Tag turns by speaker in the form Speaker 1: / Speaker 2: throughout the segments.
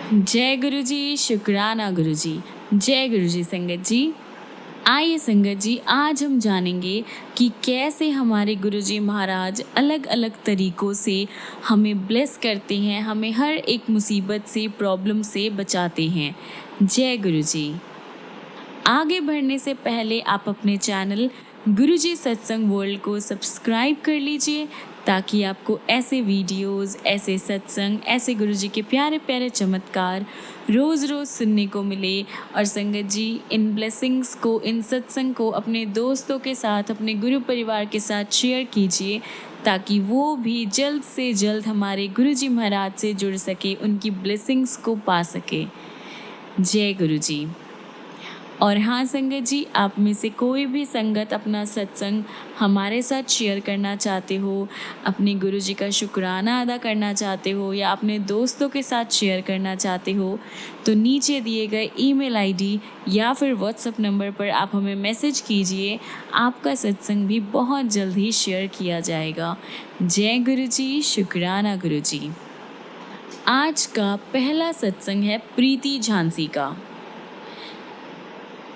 Speaker 1: जय गुरु जी, शुक्राना गुरु जी। जय गुरु जी संगत जी। आइए संगत जी, आज हम जानेंगे कि कैसे हमारे गुरु जी महाराज अलग अलग तरीक़ों से हमें ब्लेस करते हैं, हमें हर एक मुसीबत से, प्रॉब्लम से बचाते हैं। जय गुरु जी। आगे बढ़ने से पहले आप अपने चैनल गुरुजी सत्संग वर्ल्ड को सब्सक्राइब कर लीजिए ताकि आपको ऐसे वीडियोस, ऐसे सत्संग, ऐसे गुरुजी के प्यारे प्यारे चमत्कार रोज़ रोज़ सुनने को मिले। और संगत जी, इन ब्लेसिंग्स को, इन सत्संग को अपने दोस्तों के साथ, अपने गुरु परिवार के साथ शेयर कीजिए ताकि वो भी जल्द से जल्द हमारे गुरुजी महाराज से जुड़ सके, उनकी ब्लेसिंग्स को पा सके। जय गुरु जी। और हाँ संगत जी, आप में से कोई भी संगत अपना सत्संग हमारे साथ शेयर करना चाहते हो, अपने गुरु जी का शुक्राना अदा करना चाहते हो या अपने दोस्तों के साथ शेयर करना चाहते हो, तो नीचे दिए गए ईमेल आईडी या फिर व्हाट्सएप नंबर पर आप हमें मैसेज कीजिए। आपका सत्संग भी बहुत जल्द ही शेयर किया जाएगा। जय गुरु जी, शुक्राना गुरु जी। आज का पहला सत्संग है प्रीति झांसी का।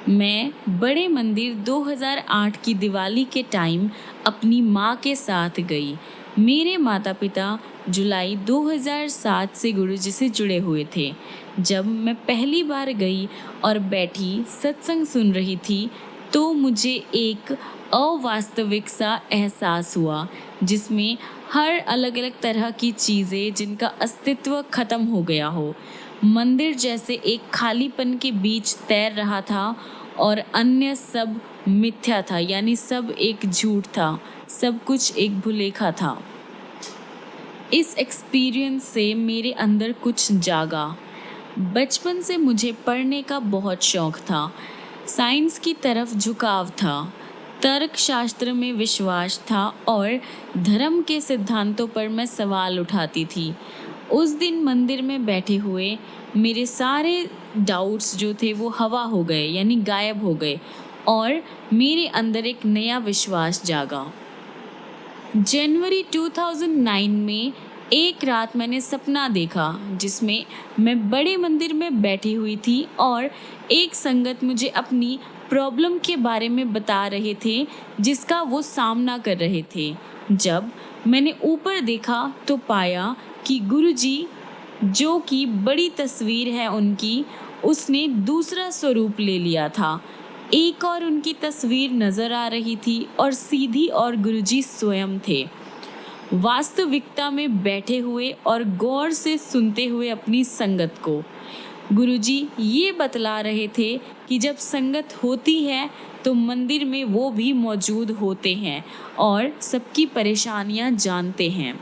Speaker 1: मैं बड़े मंदिर 2008 की दिवाली के टाइम अपनी माँ के साथ गई। मेरे माता पिता जुलाई 2007 से गुरुजी से जुड़े हुए थे। जब मैं पहली बार गई और बैठी सत्संग सुन रही थी तो मुझे एक अवास्तविक सा एहसास हुआ, जिसमें हर अलग अलग तरह की चीज़ें जिनका अस्तित्व ख़त्म हो गया हो। मंदिर जैसे एक खालीपन के बीच तैर रहा था और अन्य सब मिथ्या था, यानी सब एक झूठ था, सब कुछ एक भुलेखा था। इस एक्सपीरियंस से मेरे अंदर कुछ जागा। बचपन से मुझे पढ़ने का बहुत शौक था, साइंस की तरफ झुकाव था, तर्क शास्त्र में विश्वास था और धर्म के सिद्धांतों पर मैं सवाल उठाती थी। उस दिन मंदिर में बैठे हुए मेरे सारे डाउट्स जो थे वो हवा हो गए, यानी गायब हो गए और मेरे अंदर एक नया विश्वास जागा। जनवरी 2009 में एक रात मैंने सपना देखा जिसमें मैं बड़े मंदिर में बैठी हुई थी और एक संगत मुझे अपनी प्रॉब्लम के बारे में बता रहे थे जिसका वो सामना कर रहे थे। जब मैंने ऊपर देखा तो पाया कि गुरुजी, जो कि बड़ी तस्वीर है उनकी, उसने दूसरा स्वरूप ले लिया था। एक और उनकी तस्वीर नज़र आ रही थी और सीधी और गुरुजी स्वयं थे, वास्तविकता में बैठे हुए और गौर से सुनते हुए अपनी संगत को। गुरुजी ये बतला रहे थे कि जब संगत होती है तो मंदिर में वो भी मौजूद होते हैं और सबकी परेशानियां जानते हैं।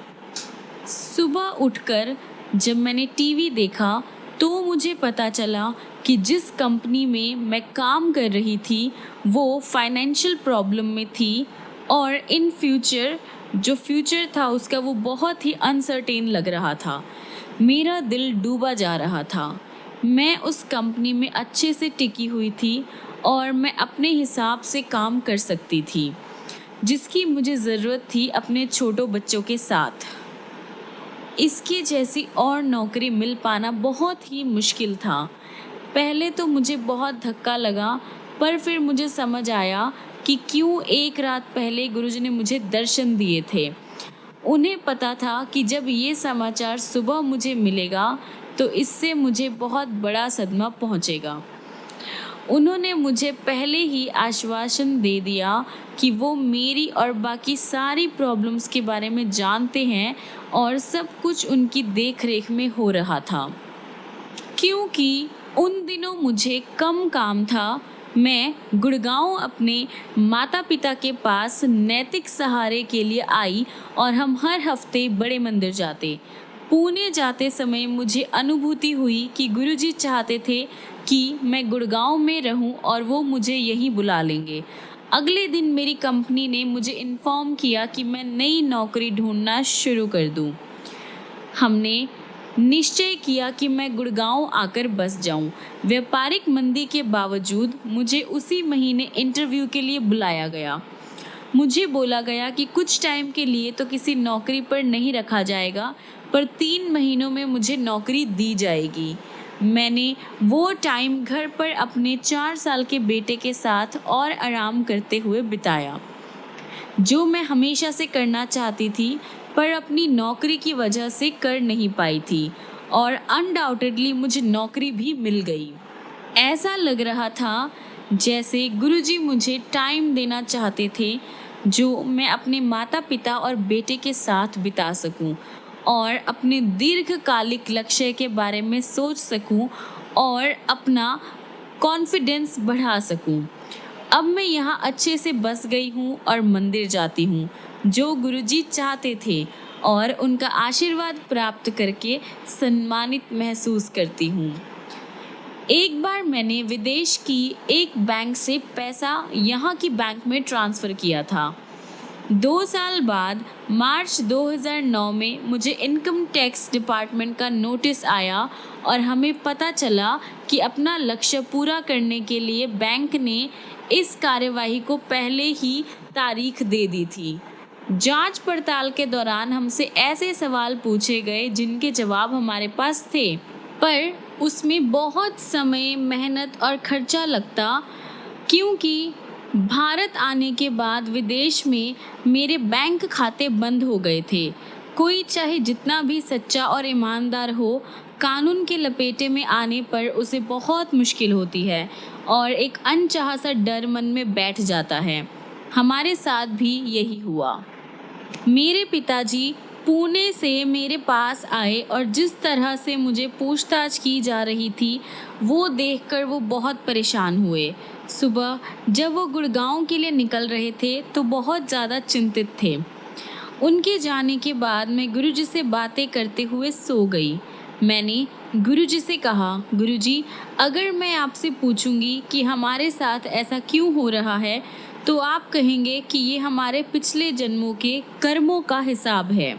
Speaker 1: सुबह उठकर जब मैंने टीवी देखा तो मुझे पता चला कि जिस कंपनी में मैं काम कर रही थी वो फाइनेंशियल प्रॉब्लम में थी और इन फ्यूचर जो फ्यूचर था उसका वो बहुत ही अनसर्टेन लग रहा था। मेरा दिल डूबा जा रहा था। मैं उस कंपनी में अच्छे से टिकी हुई थी और मैं अपने हिसाब से काम कर सकती थी, जिसकी मुझे ज़रूरत थी अपने छोटों बच्चों के साथ। इसके जैसी और नौकरी मिल पाना बहुत ही मुश्किल था। पहले तो मुझे बहुत धक्का लगा, पर फिर मुझे समझ आया कि क्यों एक रात पहले गुरुजी ने मुझे दर्शन दिए थे। उन्हें पता था कि जब ये समाचार सुबह मुझे मिलेगा तो इससे मुझे बहुत बड़ा सदमा पहुंचेगा। उन्होंने मुझे पहले ही आश्वासन दे दिया कि वो मेरी और बाकी सारी प्रॉब्लम्स के बारे में जानते हैं और सब कुछ उनकी देखरेख में हो रहा था। क्योंकि उन दिनों मुझे कम काम था, मैं गुड़गांव अपने माता पिता के पास नैतिक सहारे के लिए आई और हम हर हफ्ते बड़े मंदिर जाते। पुणे जाते समय मुझे अनुभूति हुई कि गुरुजी चाहते थे कि मैं गुड़गांव में रहूं और वो मुझे यहीं बुला लेंगे। अगले दिन मेरी कंपनी ने मुझे इन्फॉर्म किया कि मैं नई नौकरी ढूंढना शुरू कर दूं। हमने निश्चय किया कि मैं गुड़गांव आकर बस जाऊं। व्यापारिक मंदी के बावजूद मुझे उसी महीने इंटरव्यू के लिए बुलाया गया। मुझे बोला गया कि कुछ टाइम के लिए तो किसी नौकरी पर नहीं रखा जाएगा, पर 3 महीनों में मुझे नौकरी दी जाएगी। मैंने वो टाइम घर पर अपने 4 साल के बेटे के साथ और आराम करते हुए बिताया, जो मैं हमेशा से करना चाहती थी पर अपनी नौकरी की वजह से कर नहीं पाई थी, और अनडाउटेडली मुझे नौकरी भी मिल गई। ऐसा लग रहा था जैसे गुरुजी मुझे टाइम देना चाहते थे जो मैं अपने माता पिता और बेटे के साथ बिता सकूं और अपने दीर्घकालिक लक्ष्य के बारे में सोच सकूं और अपना कॉन्फिडेंस बढ़ा सकूं। अब मैं यहाँ अच्छे से बस गई हूँ और मंदिर जाती हूँ जो गुरुजी चाहते थे, और उनका आशीर्वाद प्राप्त करके सम्मानित महसूस करती हूँ। एक बार मैंने विदेश की एक बैंक से पैसा यहाँ की बैंक में ट्रांसफ़र किया था। 2 साल बाद मार्च 2009 में मुझे इनकम टैक्स डिपार्टमेंट का नोटिस आया और हमें पता चला कि अपना लक्ष्य पूरा करने के लिए बैंक ने इस कार्यवाही को पहले ही तारीख दे दी थी। जांच पड़ताल के दौरान हमसे ऐसे सवाल पूछे गए जिनके जवाब हमारे पास थे, पर उसमें बहुत समय, मेहनत और खर्चा लगता, क्योंकि भारत आने के बाद विदेश में मेरे बैंक खाते बंद हो गए थे। कोई चाहे जितना भी सच्चा और ईमानदार हो, कानून के लपेटे में आने पर उसे बहुत मुश्किल होती है और एक अनचाहा सा डर मन में बैठ जाता है। हमारे साथ भी यही हुआ। मेरे पिताजी पुणे से मेरे पास आए और जिस तरह से मुझे पूछताछ की जा रही थी वो देखकर वो बहुत परेशान हुए। सुबह जब वो गुड़गांव के लिए निकल रहे थे तो बहुत ज़्यादा चिंतित थे। उनके जाने के बाद मैं गुरुजी से बातें करते हुए सो गई। मैंने गुरुजी से कहा, गुरुजी, अगर मैं आपसे पूछूंगी कि हमारे साथ ऐसा क्यों हो रहा है तो आप कहेंगे कि ये हमारे पिछले जन्मों के कर्मों का हिसाब है।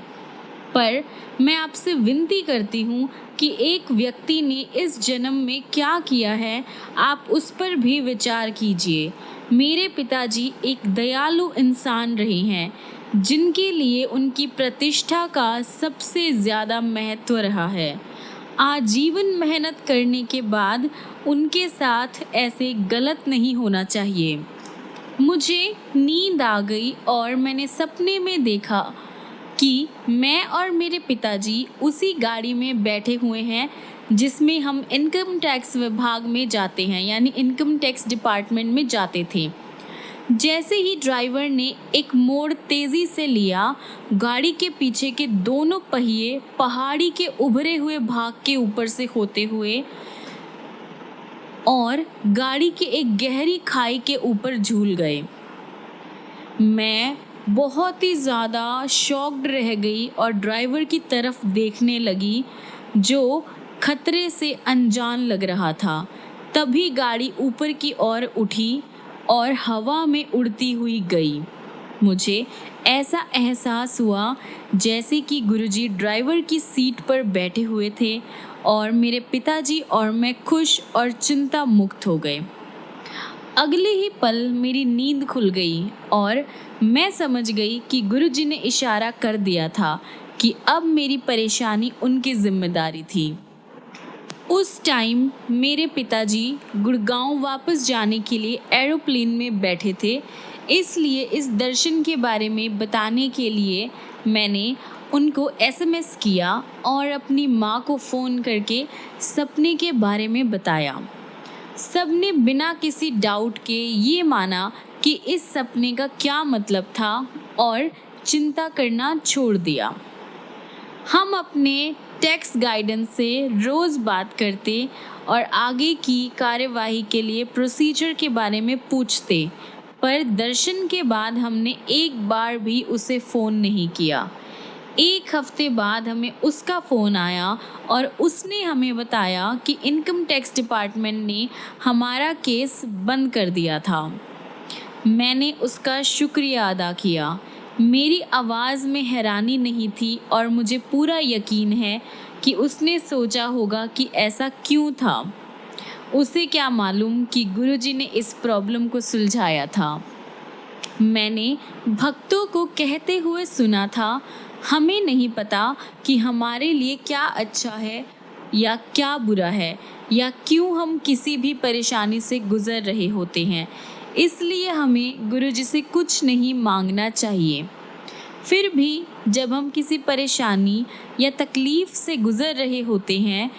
Speaker 1: पर मैं आपसे विनती करती हूँ कि एक व्यक्ति ने इस जन्म में क्या किया है, आप उस पर भी विचार कीजिए। मेरे पिताजी एक दयालु इंसान रहे हैं जिनके लिए उनकी प्रतिष्ठा का सबसे ज़्यादा महत्व रहा है। आजीवन मेहनत करने के बाद उनके साथ ऐसे गलत नहीं होना चाहिए। मुझे नींद आ गई और मैंने सपने में देखा कि मैं और मेरे पिताजी उसी गाड़ी में बैठे हुए हैं जिसमें हम इनकम टैक्स विभाग में जाते हैं, यानी इनकम टैक्स डिपार्टमेंट में जाते थे। जैसे ही ड्राइवर ने एक मोड़ तेज़ी से लिया, गाड़ी के पीछे के दोनों पहिए पहाड़ी के उभरे हुए भाग के ऊपर से होते हुए और गाड़ी के एक गहरी खाई के ऊपर झूल गए। मैं बहुत ही ज़्यादा शॉक्ड रह गई और ड्राइवर की तरफ देखने लगी जो खतरे से अनजान लग रहा था। तभी गाड़ी ऊपर की ओर उठी और हवा में उड़ती हुई गई। मुझे ऐसा एहसास हुआ जैसे कि गुरुजी ड्राइवर की सीट पर बैठे हुए थे और मेरे पिताजी और मैं खुश और चिंता मुक्त हो गए। अगले ही पल मेरी नींद खुल गई और मैं समझ गई कि गुरुजी ने इशारा कर दिया था कि अब मेरी परेशानी उनकी जिम्मेदारी थी। उस टाइम मेरे पिताजी गुड़गांव वापस जाने के लिए एरोप्लेन में बैठे थे, इसलिए इस दर्शन के बारे में बताने के लिए मैंने उनको एसएमएस किया और अपनी माँ को फ़ोन करके सपने के बारे में बताया। सबने बिना किसी डाउट के ये माना कि इस सपने का क्या मतलब था और चिंता करना छोड़ दिया। हम अपने टैक्स गाइडेंस से रोज़ बात करते और आगे की कार्यवाही के लिए प्रोसीजर के बारे में पूछते, पर दर्शन के बाद हमने एक बार भी उसे फ़ोन नहीं किया। एक हफ्ते बाद हमें उसका फ़ोन आया और उसने हमें बताया कि इनकम टैक्स डिपार्टमेंट ने हमारा केस बंद कर दिया था। मैंने उसका शुक्रिया अदा किया। मेरी आवाज़ में हैरानी नहीं थी और मुझे पूरा यकीन है कि उसने सोचा होगा कि ऐसा क्यों था। उसे क्या मालूम कि गुरुजी ने इस प्रॉब्लम को सुलझाया था। मैंने भक्तों को कहते हुए सुना था, हमें नहीं पता कि हमारे लिए क्या अच्छा है या क्या बुरा है, या क्यों हम किसी भी परेशानी से गुजर रहे होते हैं। इसलिए हमें गुरुजी से कुछ नहीं मांगना चाहिए। फिर भी जब हम किसी परेशानी या तकलीफ़ से गुज़र रहे होते हैं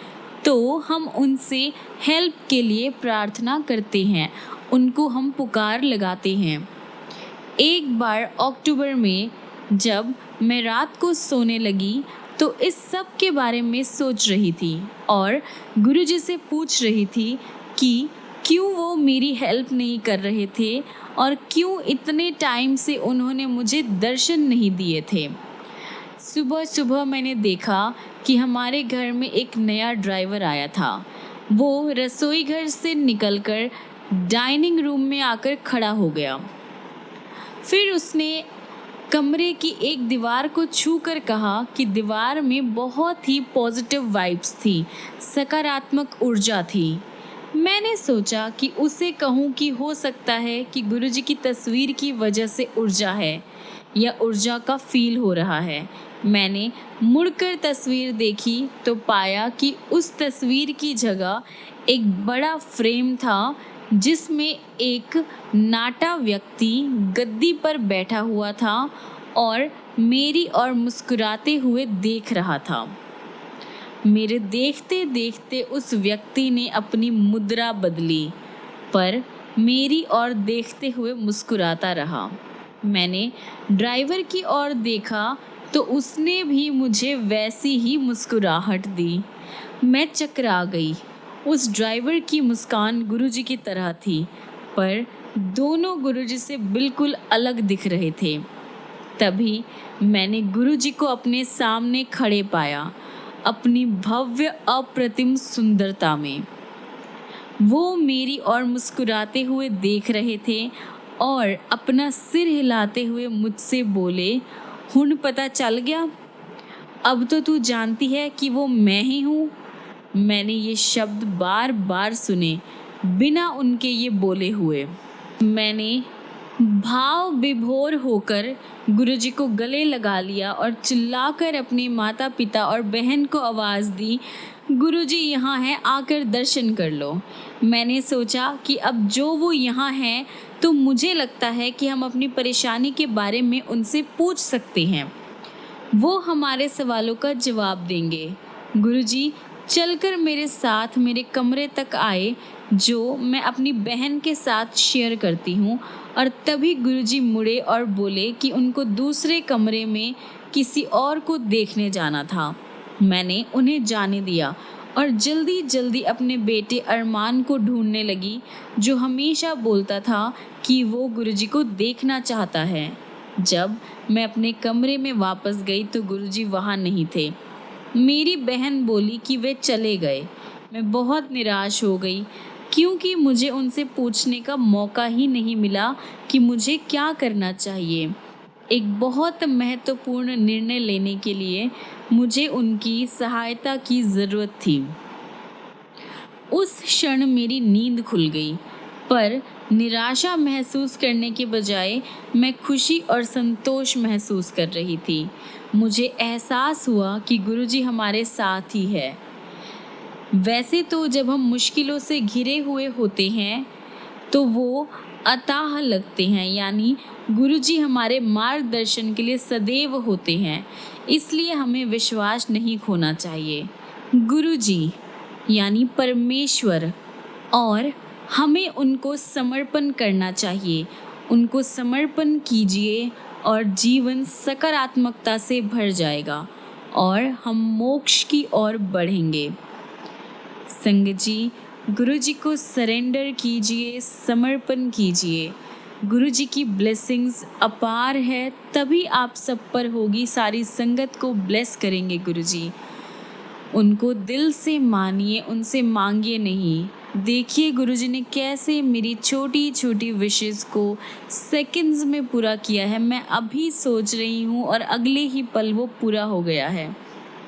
Speaker 1: तो हम उनसे हेल्प के लिए प्रार्थना करते हैं, उनको हम पुकार लगाते हैं। एक बार अक्टूबर में जब मैं रात को सोने लगी तो इस सब के बारे में सोच रही थी और गुरुजी से पूछ रही थी कि क्यों वो मेरी हेल्प नहीं कर रहे थे और क्यों इतने टाइम से उन्होंने मुझे दर्शन नहीं दिए थे। सुबह सुबह मैंने देखा कि हमारे घर में एक नया ड्राइवर आया था। वो रसोई घर से निकलकर डाइनिंग रूम में आकर खड़ा हो गया। फिर उसने कमरे की एक दीवार को छूकर कहा कि दीवार में बहुत ही पॉजिटिव वाइब्स थी, सकारात्मक ऊर्जा थी। मैंने सोचा कि उसे कहूँ कि हो सकता है कि गुरुजी की तस्वीर की वजह से ऊर्जा है या ऊर्जा का फील हो रहा है। मैंने मुड़कर तस्वीर देखी तो पाया कि उस तस्वीर की जगह एक बड़ा फ्रेम था जिसमें एक नाटा व्यक्ति गद्दी पर बैठा हुआ था और मेरी ओर मुस्कुराते हुए देख रहा था। मेरे देखते देखते उस व्यक्ति ने अपनी मुद्रा बदली पर मेरी ओर देखते हुए मुस्कुराता रहा। मैंने ड्राइवर की ओर देखा तो उसने भी मुझे वैसी ही मुस्कुराहट दी। मैं चकरा गई। उस ड्राइवर की मुस्कान गुरुजी की तरह थी पर दोनों गुरुजी से बिल्कुल अलग दिख रहे थे। तभी मैंने गुरुजी को अपने सामने खड़े पाया, अपनी भव्य अप्रतिम सुंदरता में। वो मेरी ओर मुस्कुराते हुए देख रहे थे और अपना सिर हिलाते हुए मुझसे बोले, हुन पता चल गया? अब तो तू जानती है कि वो मैं ही हूँ। मैंने ये शब्द बार बार सुने बिना उनके ये बोले हुए। मैंने भाव विभोर होकर गुरुजी को गले लगा लिया और चिल्लाकर अपने माता पिता और बहन को आवाज़ दी, गुरुजी यहाँ हैं, आकर दर्शन कर लो। मैंने सोचा कि अब जो वो यहाँ हैं तो मुझे लगता है कि हम अपनी परेशानी के बारे में उनसे पूछ सकते हैं। वो हमारे सवालों का जवाब देंगे। गुरुजी चलकर मेरे साथ मेरे कमरे तक आए जो मैं अपनी बहन के साथ शेयर करती हूँ और तभी गुरुजी मुड़े और बोले कि उनको दूसरे कमरे में किसी और को देखने जाना था। मैंने उन्हें जाने दिया और जल्दी जल्दी अपने बेटे अरमान को ढूंढने लगी जो हमेशा बोलता था कि वो गुरुजी को देखना चाहता है। जब मैं अपने कमरे में वापस गई तो गुरुजी वहाँ नहीं थे। मेरी बहन बोली कि वे चले गए। मैं बहुत निराश हो गई क्योंकि मुझे उनसे पूछने का मौका ही नहीं मिला कि मुझे क्या करना चाहिए। एक बहुत महत्वपूर्ण निर्णय लेने के लिए मुझे उनकी सहायता की ज़रूरत थी। उस क्षण मेरी नींद खुल गई पर निराशा महसूस करने के बजाय मैं खुशी और संतोष महसूस कर रही थी। मुझे एहसास हुआ कि गुरुजी हमारे साथ ही है। वैसे तो जब हम मुश्किलों से घिरे हुए होते हैं तो वो अताह लगते हैं, यानी गुरुजी हमारे मार्गदर्शन के लिए सदैव होते हैं। इसलिए हमें विश्वास नहीं खोना चाहिए। गुरुजी यानी परमेश्वर, और हमें उनको समर्पण करना चाहिए। उनको समर्पण कीजिए और जीवन सकारात्मकता से भर जाएगा और हम मोक्ष की ओर बढ़ेंगे। संगत जी, गुरुजी को सरेंडर कीजिए, समर्पण कीजिए। गुरुजी की ब्लेसिंग्स अपार है, तभी आप सब पर होगी। सारी संगत को ब्लेस करेंगे गुरुजी। उनको दिल से मानिए, उनसे मांगिए नहीं। देखिए गुरुजी ने कैसे मेरी छोटी छोटी विशेस को सेकंड्स में पूरा किया है। मैं अभी सोच रही हूँ और अगले ही पल वो पूरा हो गया है।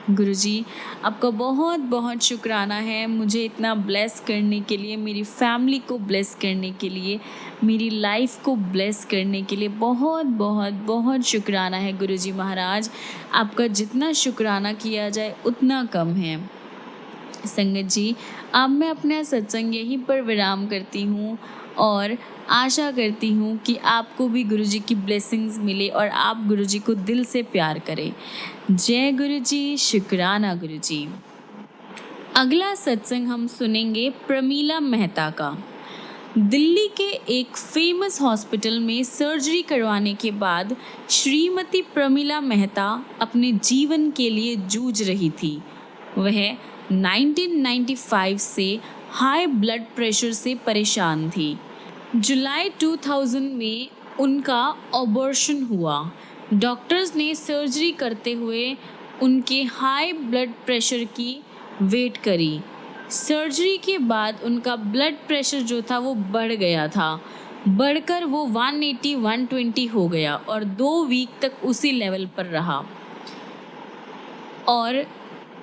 Speaker 1: गुरुजी आपका बहुत बहुत शुक्राना है मुझे इतना ब्लेस करने के लिए, मेरी फैमिली को ब्लेस करने के लिए, मेरी लाइफ को ब्लेस करने के लिए बहुत बहुत बहुत शुक्राना है गुरुजी महाराज। आपका जितना शुक्राना किया जाए उतना कम है। संगत जी, अब मैं अपना सत्संग यहीं पर विराम करती हूँ और आशा करती हूँ कि आपको भी गुरु जी की ब्लेसिंग्स मिले और आप गुरु जी को दिल से प्यार करें। जय गुरु जी, शुक्राना गुरु जी। अगला सत्संग हम सुनेंगे प्रमीला मेहता का। दिल्ली के एक फेमस हॉस्पिटल में सर्जरी करवाने के बाद श्रीमती प्रमीला मेहता अपने जीवन के लिए जूझ रही थी। वह 1995 से हाई ब्लड प्रेशर से परेशान थी। जुलाई 2000 में उनका ऑपरेशन हुआ। डॉक्टर्स ने सर्जरी करते हुए उनके हाई ब्लड प्रेशर की वेट करी। सर्जरी के बाद उनका ब्लड प्रेशर जो था वो बढ़ गया था, बढ़कर वो 180-120 हो गया और 2 वीक तक उसी लेवल पर रहा। और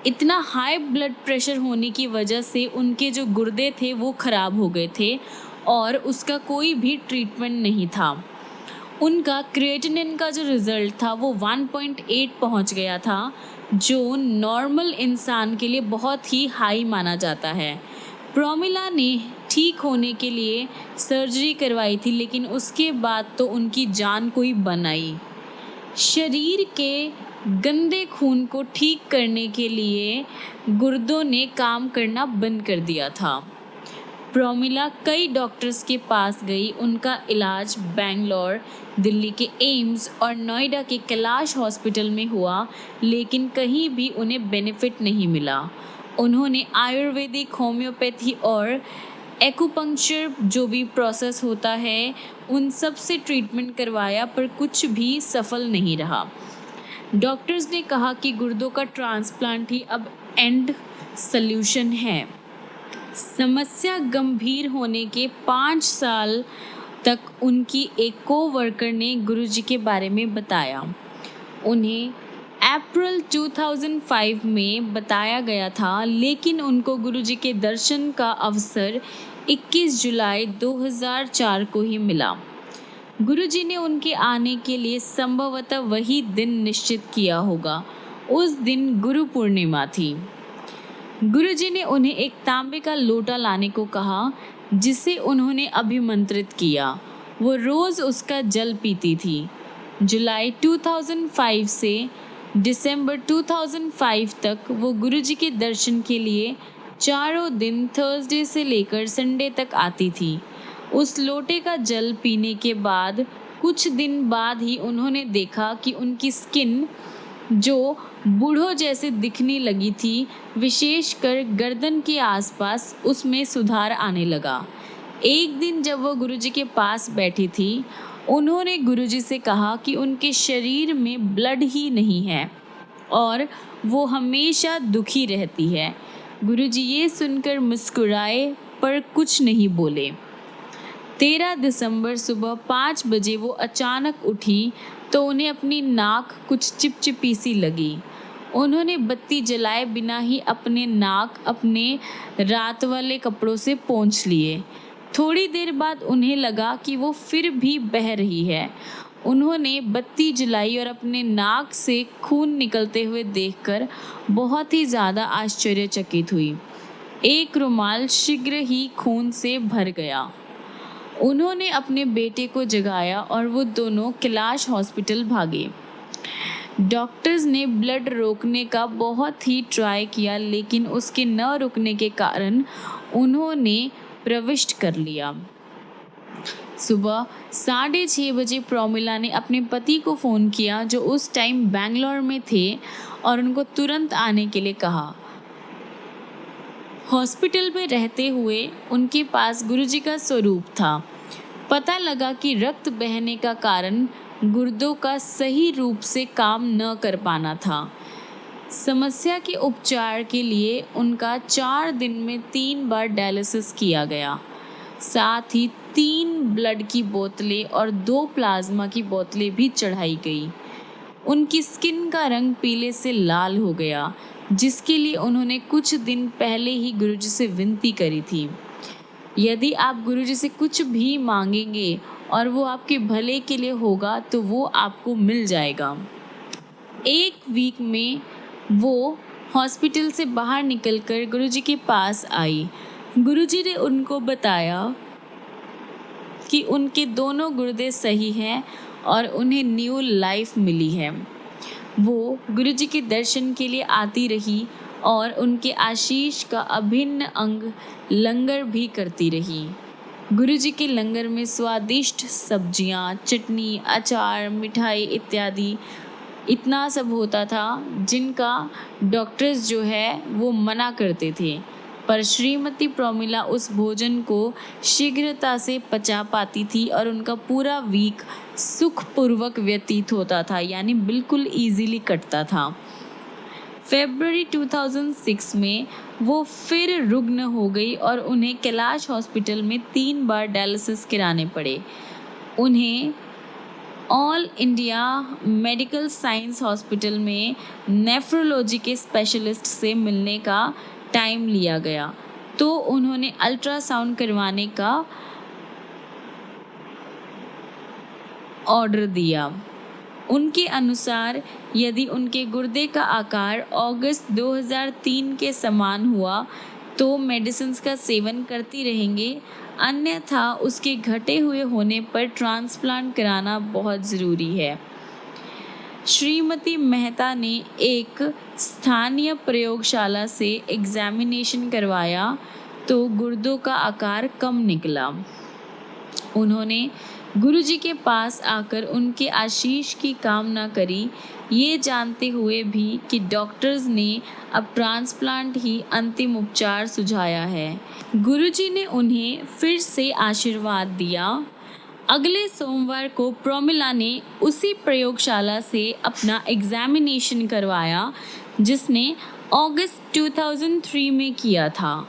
Speaker 1: इतना हाई ब्लड प्रेशर होने की वजह से उनके जो गुर्दे थे वो ख़राब हो गए थे और उसका कोई भी ट्रीटमेंट नहीं था। उनका क्रिएटिनिन का जो रिज़ल्ट था वो 1.8 पहुंच गया था, जो नॉर्मल इंसान के लिए बहुत ही हाई माना जाता है। प्रमिला ने ठीक होने के लिए सर्जरी करवाई थी, लेकिन उसके बाद तो उनकी जान कोई बन आई। शरीर के गंदे खून को ठीक करने के लिए गुर्दों ने काम करना बंद कर दिया था। प्रमिला कई डॉक्टर्स के पास गई। उनका इलाज बेंगलोर, दिल्ली के एम्स और नोएडा के कैलाश हॉस्पिटल में हुआ, लेकिन कहीं भी उन्हें बेनिफिट नहीं मिला। उन्होंने आयुर्वेदिक, होम्योपैथी और एक्यूपंक्चर जो भी प्रोसेस होता है उन सब से ट्रीटमेंट करवाया, पर कुछ भी सफल नहीं रहा। डॉक्टर्स ने कहा कि गुर्दों का ट्रांसप्लांट ही अब एंड सल्यूशन है। समस्या गंभीर होने के 5 साल तक उनकी एक कोवर्कर ने गुरुजी के बारे में बताया। उन्हें अप्रैल 2005 में बताया गया था, लेकिन उनको गुरुजी के दर्शन का अवसर 21 जुलाई 2004 को ही मिला। गुरुजी ने उनके आने के लिए संभवतः वही दिन निश्चित किया होगा। उस दिन गुरु पूर्णिमा थी। गुरुजी ने उन्हें एक तांबे का लोटा लाने को कहा, जिसे उन्होंने अभिमंत्रित किया। वो रोज़ उसका जल पीती थी। जुलाई 2005 से दिसंबर 2005 तक वो गुरुजी के दर्शन के लिए चारों दिन थर्सडे से लेकर संडे तक आती थी। उस लोटे का जल पीने के बाद कुछ दिन बाद ही उन्होंने देखा कि उनकी स्किन जो बूढ़ों जैसे दिखने लगी थी, विशेषकर गर्दन के आसपास, उसमें सुधार आने लगा। एक दिन जब वो गुरुजी के पास बैठी थी, उन्होंने गुरुजी से कहा कि उनके शरीर में ब्लड ही नहीं है और वो हमेशा दुखी रहती है। गुरुजी ये सुनकर मुस्कुराए पर कुछ नहीं बोले। 13 दिसंबर सुबह 5 बजे वो अचानक उठी तो उन्हें अपनी नाक कुछ चिपचिपी सी लगी। उन्होंने बत्ती जलाए बिना ही अपने नाक अपने रात वाले कपड़ों से पोंछ लिए। थोड़ी देर बाद उन्हें लगा कि वो फिर भी बह रही है। उन्होंने बत्ती जलाई और अपने नाक से खून निकलते हुए देखकर बहुत ही ज़्यादा आश्चर्यचकित हुई। एक रुमाल शीघ्र ही खून से भर गया। उन्होंने अपने बेटे को जगाया और वो दोनों कैलाश हॉस्पिटल भागे। डॉक्टर्स ने ब्लड रोकने का बहुत ही ट्राई किया, लेकिन उसके न रुकने के कारण उन्होंने प्रविष्ट कर लिया। सुबह 6:30 बजे प्रमिला ने अपने पति को फ़ोन किया, जो उस टाइम बेंगलोर में थे, और उनको तुरंत आने के लिए कहा। हॉस्पिटल में रहते हुए उनके पास गुरुजी का स्वरूप था। पता लगा कि रक्त बहने का कारण गुर्दों का सही रूप से काम न कर पाना था। समस्या के उपचार के लिए उनका 4 दिन में 3 बार डायलिसिस किया गया। साथ ही 3 ब्लड की बोतलें और 2 प्लाज्मा की बोतलें भी चढ़ाई गई। उनकी स्किन का रंग पीले से लाल हो गया, जिसके लिए उन्होंने कुछ दिन पहले ही गुरुजी से विनती करी थी। यदि आप गुरुजी से कुछ भी मांगेंगे और वो आपके भले के लिए होगा तो वो आपको मिल जाएगा। 1 वीक में वो हॉस्पिटल से बाहर निकलकर गुरुजी के पास आई। गुरुजी ने उनको बताया कि उनके दोनों गुर्दे सही हैं और उन्हें न्यू लाइफ मिली है। वो गुरुजी के दर्शन के लिए आती रही और उनके आशीष का अभिन्न अंग लंगर भी करती रही। गुरुजी के लंगर में स्वादिष्ट सब्जियां, चटनी, अचार, मिठाई इत्यादि इतना सब होता था जिनका डॉक्टर्स जो है वो मना करते थे, पर श्रीमती प्रोमिला उस भोजन को शीघ्रता से पचा पाती थी और उनका पूरा वीक सुखपूर्वक व्यतीत होता था, यानी बिल्कुल इजीली कटता था। फरवरी 2006 में वो फिर रुग्ण हो गई और उन्हें कैलाश हॉस्पिटल में 3 बार डायलिसिस कराने पड़े। उन्हें all India medical science hospital में नेफ्रोलॉजी के स्पेशलिस्ट से मिलने का टाइम लिया गया, तो उन्होंने अल्ट्रासाउंड करवाने का ऑर्डर दिया। उनके अनुसार यदि उनके गुर्दे का आकार अगस्त 2003 के समान हुआ तो मेडिसिन्स का सेवन करती रहेंगे, अन्यथा उसके घटे हुए होने पर ट्रांसप्लांट कराना बहुत ज़रूरी है। श्रीमती मेहता ने एक स्थानीय प्रयोगशाला से एग्जामिनेशन करवाया तो गुर्दों का आकार कम निकला। उन्होंने गुरुजी के पास आकर उनके आशीष की कामना करी, ये जानते हुए भी कि डॉक्टर्स ने अब ट्रांसप्लांट ही अंतिम उपचार सुझाया है। गुरुजी ने उन्हें फिर से आशीर्वाद दिया। अगले सोमवार को प्रोमिला ने उसी प्रयोगशाला से अपना एग्जामिनेशन करवाया जिसने अगस्त 2003 में किया था।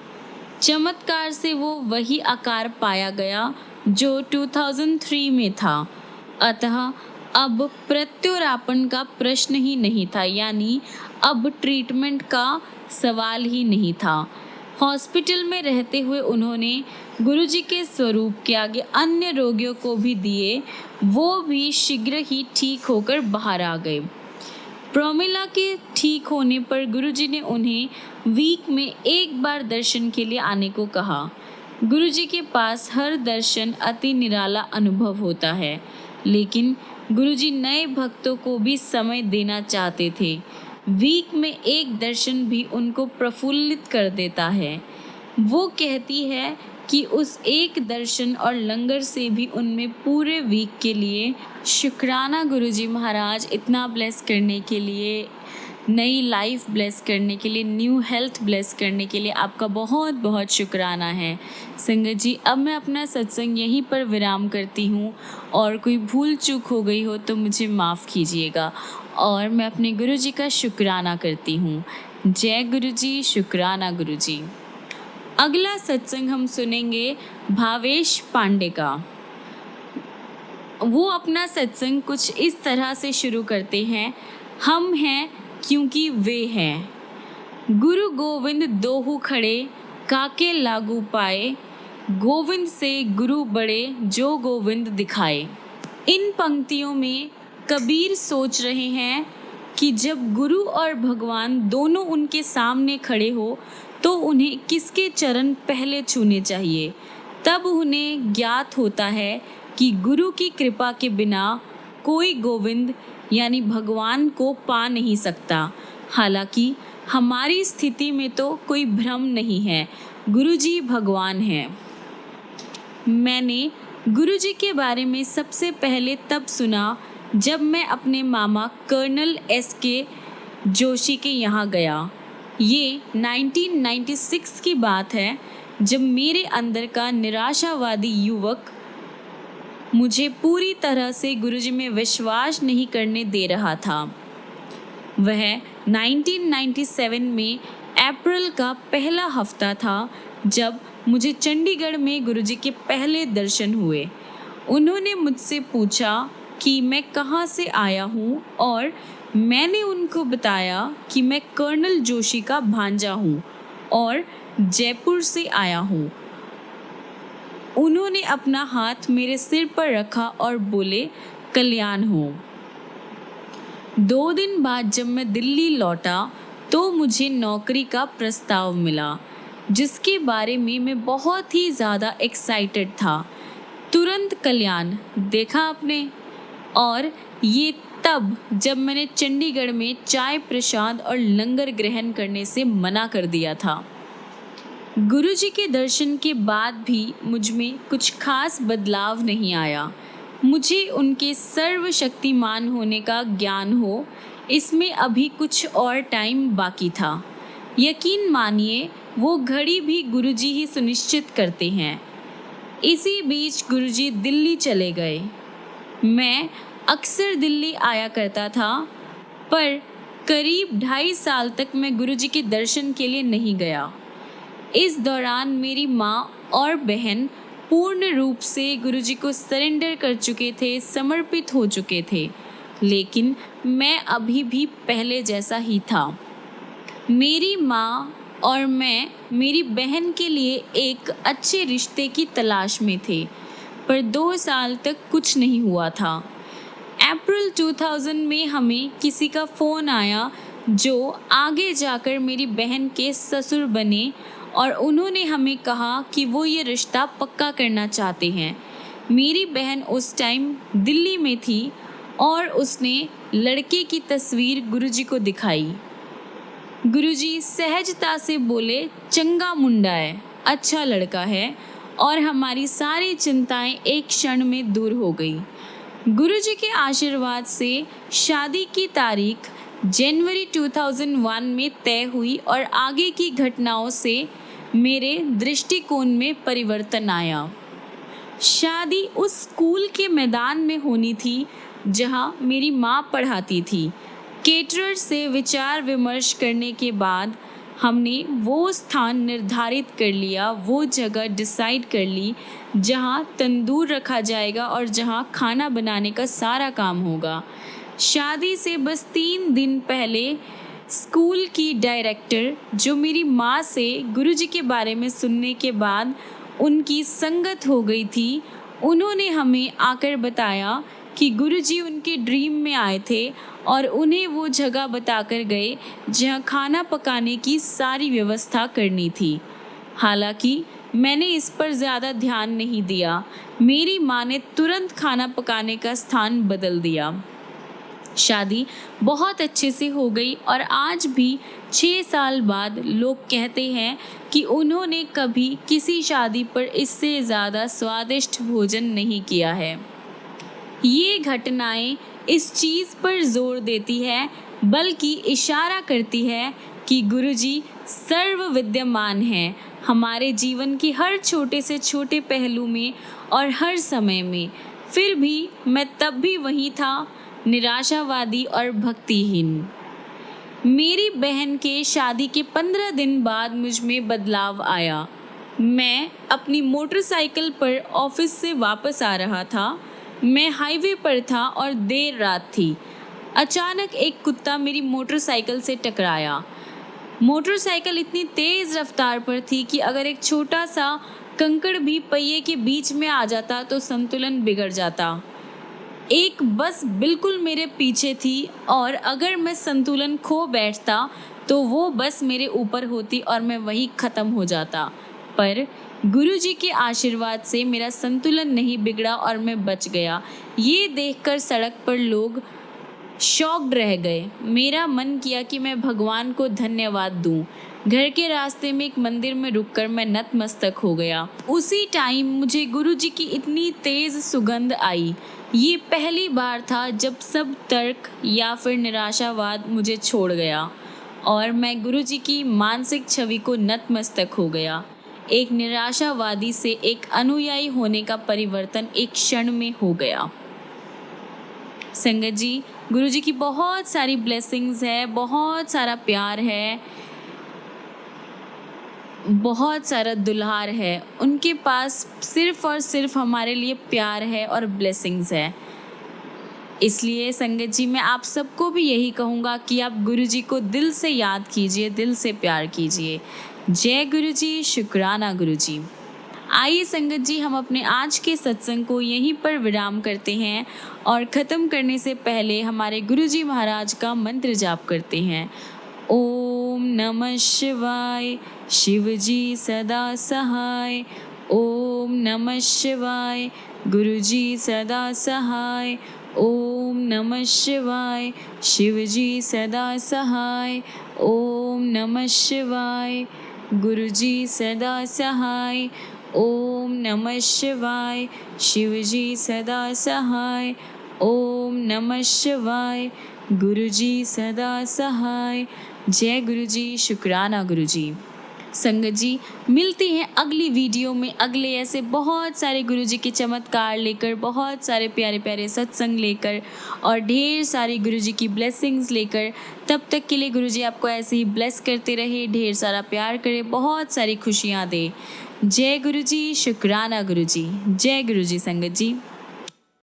Speaker 1: चमत्कार से वो वही आकार पाया गया जो 2003 में था, अतः अब प्रत्यारोपण का प्रश्न ही नहीं था, यानी अब ट्रीटमेंट का सवाल ही नहीं था। हॉस्पिटल में रहते हुए उन्होंने गुरुजी के स्वरूप के आगे अन्य रोगियों को भी दिए, वो भी शीघ्र ही ठीक होकर बाहर आ गए। प्रोमिला के ठीक होने पर गुरुजी ने उन्हें वीक में एक बार दर्शन के लिए आने को कहा। गुरुजी के पास हर दर्शन अति निराला अनुभव होता है, लेकिन गुरुजी नए भक्तों को भी समय देना चाहते थे। वीक में एक दर्शन भी उनको प्रफुल्लित कर देता है। वो कहती है कि उस एक दर्शन और लंगर से भी उनमें पूरे वीक के लिए शुक्राना गुरुजी महाराज, इतना ब्लेस करने के लिए, नई लाइफ ब्लेस करने के लिए, न्यू हेल्थ ब्लेस करने के लिए आपका बहुत बहुत शुक्राना है। संगत जी, अब मैं अपना सत्संग यहीं पर विराम करती हूँ और कोई भूल चूक हो गई हो तो मुझे माफ़ कीजिएगा और मैं अपने गुरुजी का शुक्राना करती हूँ। जय गुरुजी, शुक्राना गुरुजी। अगला सत्संग हम सुनेंगे भावेश पांडे का। वो अपना सत्संग कुछ इस तरह से शुरू करते हैं, हम हैं क्योंकि वे हैं। गुरु गोविंद दोहु खड़े, काके लागू पाए, गोविंद से गुरु बड़े, जो गोविंद दिखाए। इन पंक्तियों में कबीर सोच रहे हैं कि जब गुरु और भगवान दोनों उनके सामने खड़े हो तो उन्हें किसके चरण पहले छूने चाहिए। तब उन्हें ज्ञात होता है कि गुरु की कृपा के बिना कोई गोविंद यानी भगवान को पा नहीं सकता। हालांकि हमारी स्थिति में तो कोई भ्रम नहीं है, गुरुजी भगवान हैं। मैंने गुरुजी के बारे में सबसे पहले तब सुना जब मैं अपने मामा कर्नल S.K. जोशी के यहाँ गया। ये 1996 की बात है, जब मेरे अंदर का निराशावादी युवक मुझे पूरी तरह से गुरुजी में विश्वास नहीं करने दे रहा था। वह 1997 में अप्रैल का पहला हफ्ता था जब मुझे चंडीगढ़ में गुरुजी के पहले दर्शन हुए। उन्होंने मुझसे पूछा कि मैं कहाँ से आया हूँ और मैंने उनको बताया कि मैं कर्नल जोशी का भांजा हूँ और जयपुर से आया हूँ। उन्होंने अपना हाथ मेरे सिर पर रखा और बोले, कल्याण हो। 2 दिन बाद जब मैं दिल्ली लौटा तो मुझे नौकरी का प्रस्ताव मिला, जिसके बारे में मैं बहुत ही ज़्यादा एक्साइटेड था। तुरंत कल्याण देखा आपने? और ये तब जब मैंने चंडीगढ़ में चाय प्रसाद और लंगर ग्रहण करने से मना कर दिया था। गुरुजी के दर्शन के बाद भी मुझ में कुछ खास बदलाव नहीं आया। मुझे उनके सर्वशक्तिमान होने का ज्ञान हो, इसमें अभी कुछ और टाइम बाकी था। यकीन मानिए, वो घड़ी भी गुरुजी ही सुनिश्चित करते हैं। इसी बीच गुरुजी दिल्ली चले गए। मैं अक्सर दिल्ली आया करता था, पर करीब 2.5 साल तक मैं गुरुजी के दर्शन के लिए नहीं गया। इस दौरान मेरी माँ और बहन पूर्ण रूप से गुरुजी को सरेंडर कर चुके थे, समर्पित हो चुके थे, लेकिन मैं अभी भी पहले जैसा ही था। मेरी माँ और मैं मेरी बहन के लिए एक अच्छे रिश्ते की तलाश में थे, पर 2 साल तक कुछ नहीं हुआ था। अप्रैल 2000 में हमें किसी का फ़ोन आया जो आगे जाकर मेरी बहन के ससुर बने, और उन्होंने हमें कहा कि वो ये रिश्ता पक्का करना चाहते हैं। मेरी बहन उस टाइम दिल्ली में थी और उसने लड़के की तस्वीर गुरुजी को दिखाई। गुरुजी सहजता से बोले, चंगा मुंडा है, अच्छा लड़का है, और हमारी सारी चिंताएं एक क्षण में दूर हो गई। गुरुजी के आशीर्वाद से शादी की तारीख जनवरी 2001 में तय हुई और आगे की घटनाओं से मेरे दृष्टिकोण में परिवर्तन आया। शादी उस स्कूल के मैदान में होनी थी जहां मेरी माँ पढ़ाती थी। केटरर से विचार विमर्श करने के बाद हमने वो स्थान निर्धारित कर लिया, वो जगह डिसाइड कर ली जहां तंदूर रखा जाएगा और जहां खाना बनाने का सारा काम होगा। शादी से बस 3 दिन पहले स्कूल की डायरेक्टर, जो मेरी माँ से गुरुजी के बारे में सुनने के बाद उनकी संगत हो गई थी, उन्होंने हमें आकर बताया कि गुरुजी उनके ड्रीम में आए थे और उन्हें वो जगह बताकर गए जहां खाना पकाने की सारी व्यवस्था करनी थी। हालांकि मैंने इस पर ज़्यादा ध्यान नहीं दिया। मेरी माँ ने तुरंत खाना पकाने का स्थान बदल दिया। शादी बहुत अच्छे से हो गई और आज भी 6 साल बाद लोग कहते हैं कि उन्होंने कभी किसी शादी पर इससे ज़्यादा स्वादिष्ट भोजन नहीं किया है। ये घटनाएं इस चीज़ पर जोर देती है, बल्कि इशारा करती है कि गुरुजी सर्व विद्यमान हैं हमारे जीवन के हर छोटे से छोटे पहलू में और हर समय में। फिर भी मैं तब भी वही था, निराशावादी और भक्तिहीन। मेरी बहन के शादी के 15 दिन बाद मुझ में बदलाव आया। मैं अपनी मोटरसाइकिल पर ऑफिस से वापस आ रहा था। मैं हाईवे पर था और देर रात थी। अचानक एक कुत्ता मेरी मोटरसाइकिल से टकराया। मोटरसाइकिल इतनी तेज़ रफ्तार पर थी कि अगर एक छोटा सा कंकड़ भी पहिए के बीच में आ जाता तो संतुलन बिगड़ जाता। एक बस बिल्कुल मेरे पीछे थी और अगर मैं संतुलन खो बैठता तो वो बस मेरे ऊपर होती और मैं वहीं ख़त्म हो जाता। पर गुरुजी के आशीर्वाद से मेरा संतुलन नहीं बिगड़ा और मैं बच गया। ये देखकर सड़क पर लोग शॉक्ड रह गए। मेरा मन किया कि मैं भगवान को धन्यवाद दूं। घर के रास्ते में एक मंदिर में रुककर मैं नतमस्तक हो गया। उसी टाइम मुझे गुरुजी की इतनी तेज़ सुगंध आई। ये पहली बार था जब सब तर्क या फिर निराशावाद मुझे छोड़ गया और मैं गुरुजी की मानसिक छवि को नतमस्तक हो गया। एक निराशावादी से एक अनुयायी होने का परिवर्तन एक क्षण में हो गया। संगत जी, गुरुजी की बहुत सारी ब्लेसिंग्स है, बहुत सारा प्यार है, बहुत सारा दुलार है। उनके पास सिर्फ और सिर्फ हमारे लिए प्यार है और ब्लेसिंग्स है। इसलिए संगत जी, मैं आप सबको भी यही कहूँगा कि आप गुरुजी को दिल से याद कीजिए, दिल से प्यार कीजिए। जय गुरुजी, शुक्राना गुरुजी। आइए संगत जी, हम अपने आज के सत्संग को यहीं पर विराम करते हैं और ख़त्म करने से पहले हमारे गुरुजी महाराज का मंत्र जाप करते हैं। ओम ओम नमः शिवाय। शिव जी सदा सहाय। ओम नमः शिवाय। गुरु जी सदा सहाय। ओम नमः शिवाय। शिव जी सदा सहाय। ओम नमः शिवाय। गुरु जी सदा सहाय। ओम नमः शिवाय। शिव जी सदा सहाय। ओम नमः शिवाय। गुरु जी सदा सहाय। जय गुरु जी। शुक्राना गुरु जी। संगत जी, मिलते हैं अगली वीडियो में अगले ऐसे बहुत सारे गुरु जी के चमत्कार लेकर, बहुत सारे प्यारे प्यारे सत्संग लेकर और ढेर सारी गुरु जी की ब्लेसिंग्स लेकर। तब तक के लिए गुरु जी आपको ऐसे ही ब्लेस करते रहे, ढेर सारा प्यार करे, बहुत सारी खुशियाँ दे। जय गुरु जी। शुक्राना गुरु जी। जय गुरु जी संगत जी।